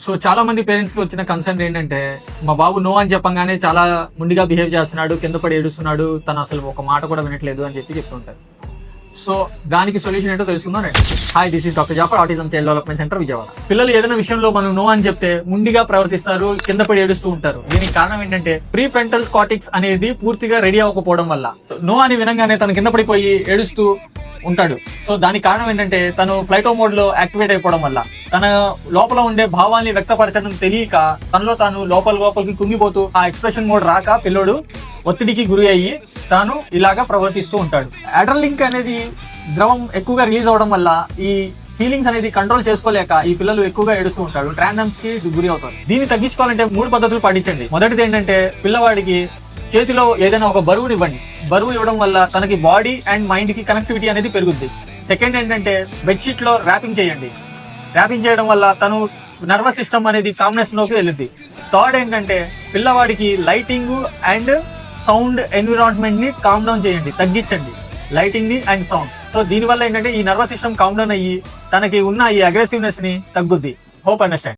So చాలా మంది parents కి వచ్చిన కన్సర్న్ ఏంటంటే మా బాబు నో అని చెప్పంగానే చాలా ముందుగా బిహేవ్ చేస్తున్నాడు, కింద పడి ఏడుస్తున్నాడు, తను అసలు ఒక మాట కూడా వినట్లేదు అని చెప్పి చెప్తుంటారు. సో దానికి సొల్యూషన్ ఏంటో తెలుసుకుందాం రండి. Hi, this is doctor Jafar, autism child development centre, Vijayawada. పిల్లలు ఏదైనా విషయంలో మనం నో అని చెప్తే ముందుగా ప్రవర్తిస్తారు, కింద పడి ఏడుస్తూ ఉంటారు. దీనికి కారణం ఏంటంటే ప్రీ ఫ్రంటల్ కార్టెక్స్ అనేది పూర్తిగా రెడీ అవ్వకపోవడం వల్ల నో అని వినంగానే తను కింద పడిపోయి ఏడుస్తూ ఉంటాడు. సో దానికి కారణం ఏంటంటే తను ఫ్లైటో మోడ్ లో యాక్టివేట్ అయిపోవడం వల్ల తన లోపల ఉండే భావాన్ని వ్యక్తపరచడం తెలియక తనలో తాను లోపలికి కుంగిపోతూ ఆ ఎక్స్ప్రెషన్ మోడ్ రాక పిల్లోడు ఒత్తిడికి గురి అయ్యి తాను ఇలాగా ప్రవర్తిస్తూ ఉంటాడు. అడ్రలింక్ అనేది ద్రవం ఎక్కువగా రిలీజ్ అవడం వల్ల ఈ ఫీలింగ్స్ అనేది కంట్రోల్ చేసుకోలేక ఈ పిల్లలు ఎక్కువగా ఏడుస్తూ ఉంటాడు, ట్రాండమ్స్ కి గురి అవుతారు. దీన్ని తగ్గించుకోవాలంటే 3 పద్ధతులు పాటించండి. మొదటిది ఏంటంటే పిల్లవాడికి చేతిలో ఏదైనా ఒక బరువుని ఇవ్వండి. బరువు ఇవ్వడం వల్ల తనకి బాడీ అండ్ మైండ్ కి కనెక్టివిటీ అనేది పెరుగుద్ది. సెకండ్ ఏంటంటే బెడ్షీట్ లో ర్యాపింగ్ చేయండి. ర్యాపింగ్ చేయడం వల్ల తను నర్వస్ సిస్టమ్ అనేది కామ్నెస్ లోకి వెళ్ళుద్ది. థర్డ్ ఏంటంటే పిల్లవాడికి లైటింగ్ అండ్ సౌండ్ ఎన్విరాన్మెంట్ ని కామ్ డౌన్ చేయండి, తగ్గించండి లైటింగ్ ని అండ్ సౌండ్. సో దీనివల్ల ఏంటంటే ఈ నర్వస్ సిస్టమ్ కామ్ డౌన్ అయ్యి తనకి ఉన్న ఈ అగ్రెసివ్నెస్ ని తగ్గుద్ది. Hope understand.